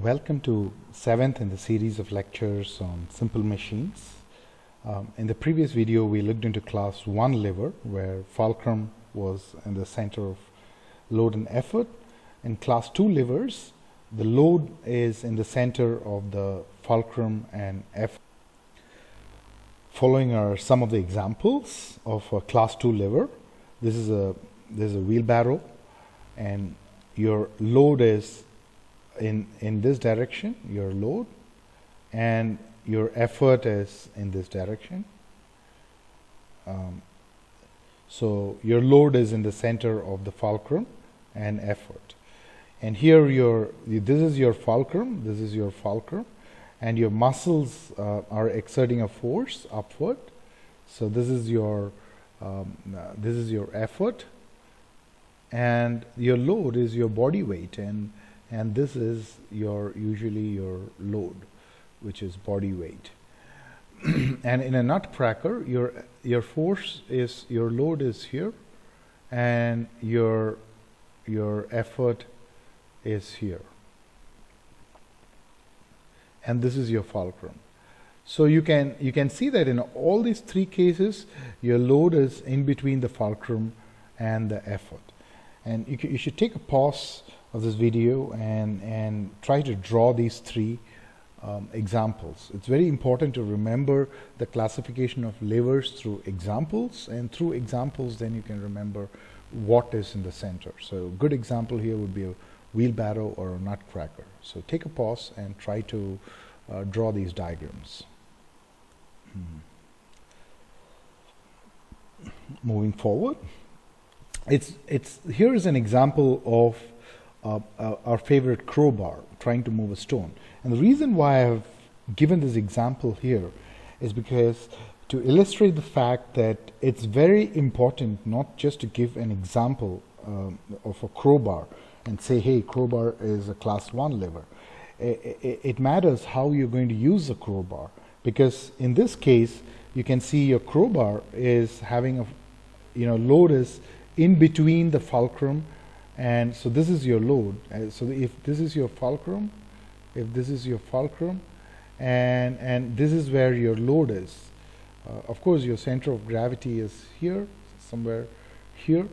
Welcome to 7th in the series of lectures on simple machines. In the previous video we looked into class 1 lever where fulcrum was in the center of load and effort. In class 2 levers the load is in the center of the fulcrum and effort. Following are some of the examples of a class 2 lever. There's a wheelbarrow and your load is in this direction, your load, and your effort is in this direction. So your load is in the center of the fulcrum and effort. And here this is your fulcrum, and your muscles are exerting a force upward. So this is your effort, and your load is your body weight, and this is usually your load, which is body weight. And in a nutcracker, your force is, your load is here, and your effort is here, and this is your fulcrum. So you can see that in all these three cases, your load is in between the fulcrum and the effort. And you should take a pause of this video and try to draw these three examples. It's very important to remember the classification of levers through examples, and through examples then you can remember what is in the center. So a good example here would be a wheelbarrow or a nutcracker. So take a pause and try to draw these diagrams. Moving forward, here is an example of our favorite crowbar trying to move a stone. And the reason why I have given this example here is because to illustrate the fact that it's very important not just to give an example of a crowbar and say, hey, crowbar is a class 1 lever. It matters how you're going to use the crowbar, because in this case you can see your crowbar is having a load is in between the fulcrum, and so this is your load. So if this is your fulcrum, and this is where your load is. Of course your center of gravity is here, somewhere here,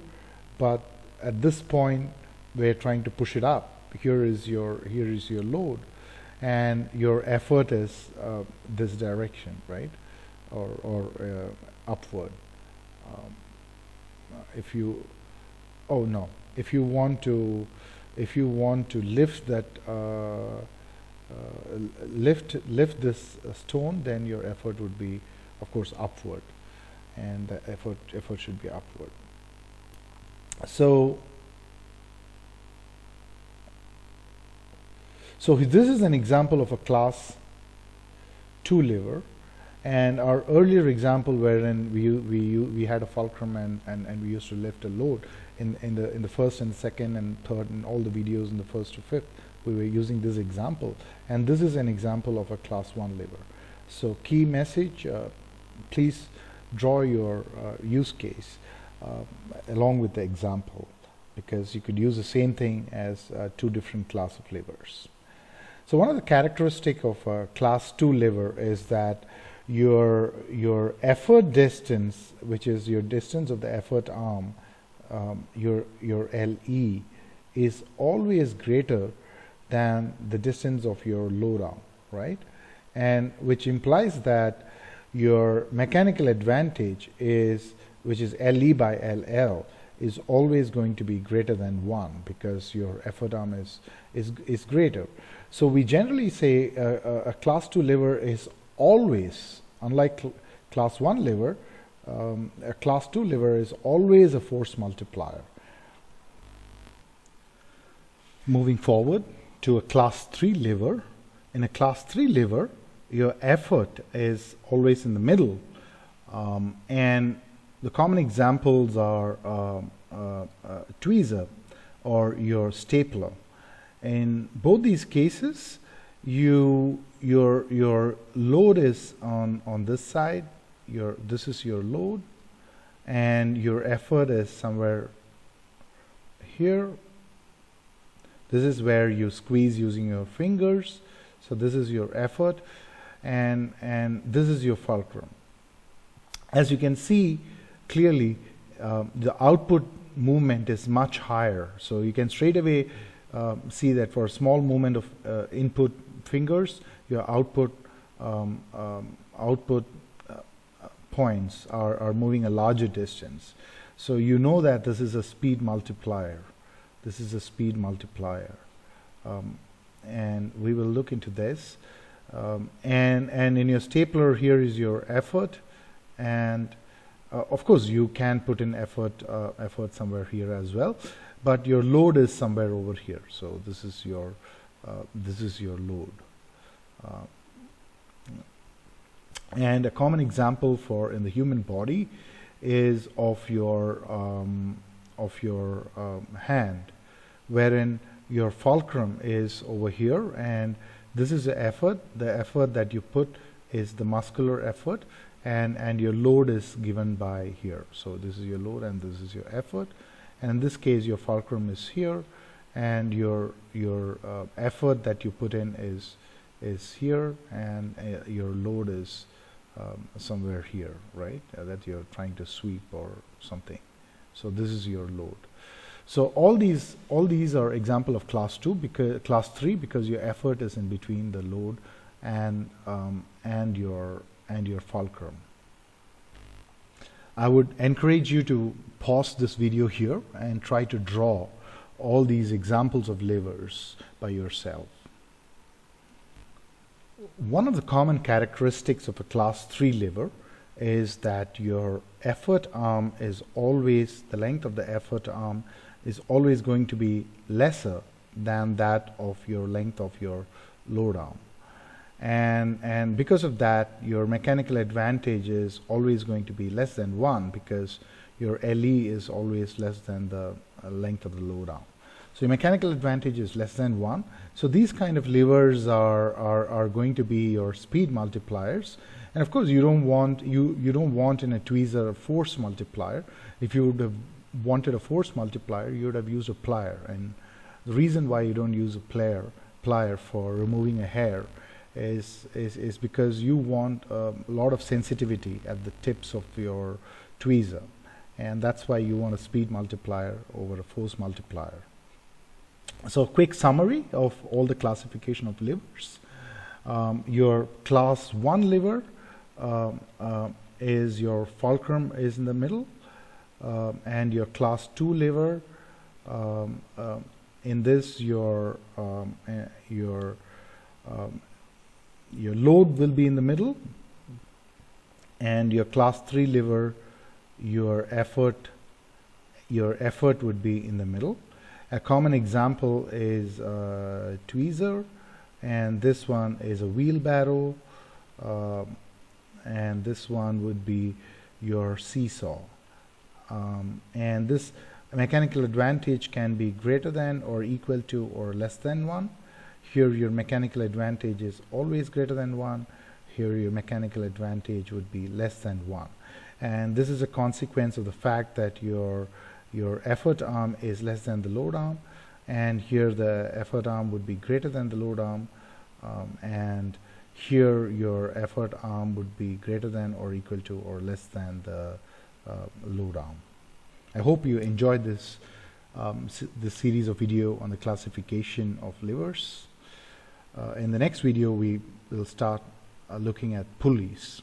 but at this point we're trying to push it up. Here is your load, and your effort is this direction, right, or upward. If you want to lift that lift this stone, then your effort would be, of course, upward, and the effort should be upward. So this is an example of a class 2 lever, and our earlier example wherein we had a fulcrum and we used to lift a load in the first and second and third, and all the videos in the first to fifth we were using this example, and this is an example of a class 1 lever. So key message, please draw your use case along with the example, because you could use the same thing as two different class of levers. So one of the characteristics of a class 2 lever is that your effort distance, which is your distance of the effort arm, your LE, is always greater than the distance of your load arm, right? And which implies that your mechanical advantage which is LE by LL, is always going to be greater than 1, because your effort arm is greater. So we generally say a class 2 lever is always, unlike class 1 lever, a class 2 lever is always a force multiplier. Moving forward to a class 3 lever. In a class 3 lever, your effort is always in the middle, and the common examples are tweezer or your stapler. In both these cases, your load is on this side. This is your load, and your effort is somewhere here. This is where you squeeze using your fingers. So this is your effort, and this is your fulcrum. As you can see clearly, the output movement is much higher. So you can straight away see that for a small movement of input fingers, your output points are moving a larger distance. So you know that this is a speed multiplier. This is a speed multiplier. And we will look into this. And in your stapler, here is your effort. And of course, you can put in effort somewhere here as well. But your load is somewhere over here. So this is your load. And a common example for in the human body is of your hand, wherein your fulcrum is over here, and this is the effort. The effort that you put is the muscular effort, and your load is given by here. So this is your load and this is your effort, and in this case your fulcrum is here, and your effort that you put in is here, and your load is somewhere here, right? That you're trying to sweep or something. So this is your load. So all these are example of class 2 because class 3 because your effort is in between the load and your fulcrum. I would encourage you to pause this video here and try to draw all these examples of levers by yourself. One of the common characteristics of a class 3 lever is that your effort arm is always, the length of the effort arm is always going to be lesser than that of your length of your load arm. And because of that, your mechanical advantage is always going to be less than 1 because your LE is always less than the length of the load arm. So your mechanical advantage is less than 1. So these kind of levers are going to be your speed multipliers. And of course you don't want in a tweezer a force multiplier. If you would have wanted a force multiplier, you would have used a plier. And the reason why you don't use a plier for removing a hair is because you want a lot of sensitivity at the tips of your tweezer, and that's why you want a speed multiplier over a force multiplier. So a quick summary of all the classification of levers. Your class 1 lever is your fulcrum is in the middle, and your class 2 lever, in this your load will be in the middle, and your class 3 lever, your effort would be in the middle. A common example is tweezer, and this one is a wheelbarrow, and this one would be your seesaw. And this mechanical advantage can be greater than or equal to or less than 1. Here your mechanical advantage is always greater than 1. Here your mechanical advantage would be less than 1. And this is a consequence of the fact that your effort arm is less than the load arm, and here the effort arm would be greater than the load arm, and here your effort arm would be greater than or equal to or less than the load arm. I hope you enjoyed this series of video on the classification of levers. In the next video we will start looking at pulleys.